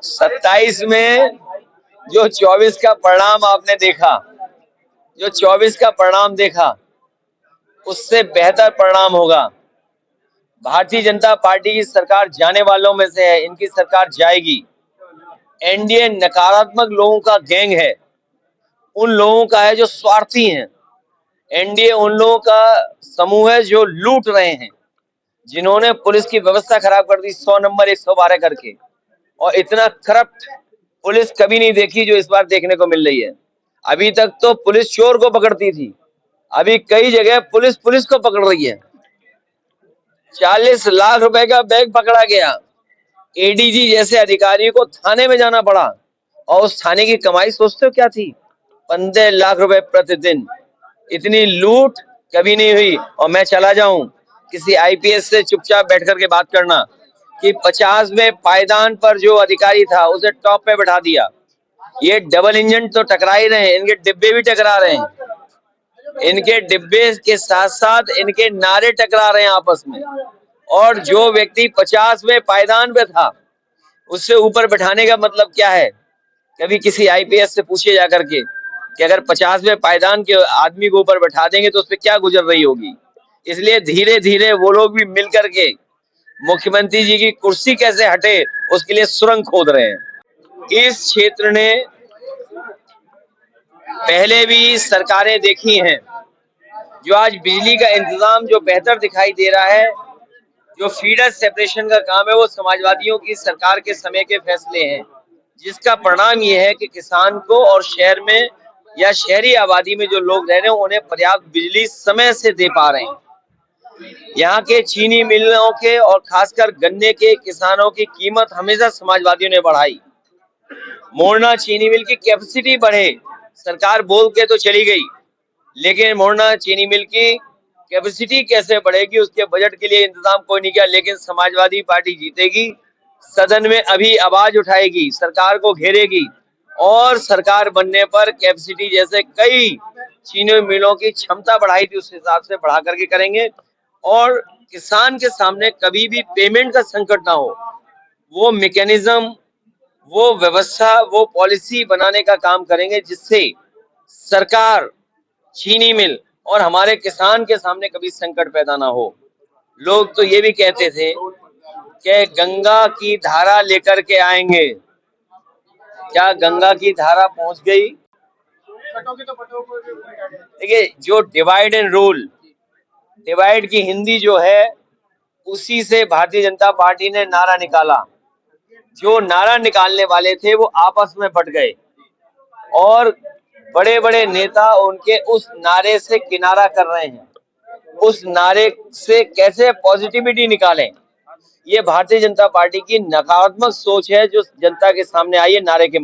27 में जो 24 का परिणाम आपने देखा, जो 24 का परिणाम देखा, उससे बेहतर परिणाम होगा। भारतीय जनता पार्टी की सरकार जाने वालों में से है, इनकी सरकार जाएगी। एनडीए नकारात्मक लोगों का गैंग है, उन लोगों का है जो स्वार्थी हैं। एनडीए उन लोगों का समूह है जो लूट रहे हैं, जिन्होंने पुलिस की व्यवस्था खराब कर दी 100 नंबर 112 करके, और इतना करप्ट पुलिस कभी नहीं देखी जो इस बार देखने को मिल रही है। अभी तक तो पुलिस चोर को पकड़ती थी, अभी कई जगह पुलिस को पकड़ रही है। 40 लाख रुपए का बैग पकड़ा गया, एडीजी जैसे अधिकारी को थाने में जाना पड़ा, और उस थाने की कमाई सोचते हो क्या थी? 15 लाख रुपए प्रतिदिन। इतनी लूट कभी नहीं हुई। और मैं चला जाऊं किसी आईपीएस से चुपचाप बैठ करके बात करना कि 50 में पायदान पर जो अधिकारी था उसे टॉप पे बैठा दिया। ये डबल इंजन तो टकरा ही रहे हैं, इनके डिब्बे भी टकरा रहे हैं, इनके डिब्बे के साथ साथ इनके नारे टकरा रहे हैं आपस में। और जो व्यक्ति 50 में पायदान पे था उससे ऊपर बैठाने का मतलब क्या है? कभी किसी आईपीएस से पूछे जाकर के कि अगर 50वें पायदान के आदमी को ऊपर बैठा देंगे तो उस पर क्या गुजर रही होगी। इसलिए धीरे धीरे वो लोग भी मिल करके मुख्यमंत्री जी की कुर्सी कैसे हटे उसके लिए सुरंग खोद रहे हैं। इस क्षेत्र ने पहले भी सरकारें देखी हैं। जो आज बिजली का इंतजाम जो बेहतर दिखाई दे रहा है, जो फीडर सेपरेशन का काम है, वो समाजवादियों की सरकार के समय के फैसले हैं, जिसका परिणाम ये है कि किसान को और शहर में या शहरी आबादी में जो लोग रह रहे हैं उन्हें पर्याप्त बिजली समय से दे पा रहे हैं। यहाँ के चीनी मिलों के और खासकर गन्ने के किसानों की कीमत हमेशा समाजवादियों ने बढ़ाई। मोरना चीनी मिल की कैपेसिटी बढ़े, सरकार बोल के तो चली गई, लेकिन मोरना चीनी मिल की कैपेसिटी कैसे बढ़ेगी उसके बजट के लिए इंतजाम कोई नहीं किया। लेकिन समाजवादी पार्टी जीतेगी, सदन में अभी आवाज उठाएगी, सरकार को घेरेगी, और सरकार बनने पर कैपेसिटी जैसे कई चीनी मिलों की क्षमता बढ़ाई थी उस हिसाब से बढ़ा करके करेंगे। और किसान के सामने कभी भी पेमेंट का संकट ना हो, वो मैकेनिज्म, वो व्यवस्था, वो पॉलिसी बनाने का काम करेंगे जिससे सरकार, चीनी मिल और हमारे किसान के सामने कभी संकट पैदा ना हो। लोग तो ये भी कहते थे कि गंगा की धारा लेकर के आएंगे। क्या गंगा की धारा पहुंच गई? देखिए, जो डिवाइड एंड रूल, डिवाइड की हिंदी जो है उसी से भारतीय जनता पार्टी ने नारा निकाला। जो नारा निकालने वाले थे वो आपस में बट गए, और बड़े बड़े नेता उनके उस नारे से किनारा कर रहे हैं। उस नारे से कैसे पॉजिटिविटी निकालें, ये भारतीय जनता पार्टी की नकारात्मक सोच है जो जनता के सामने आई है नारे के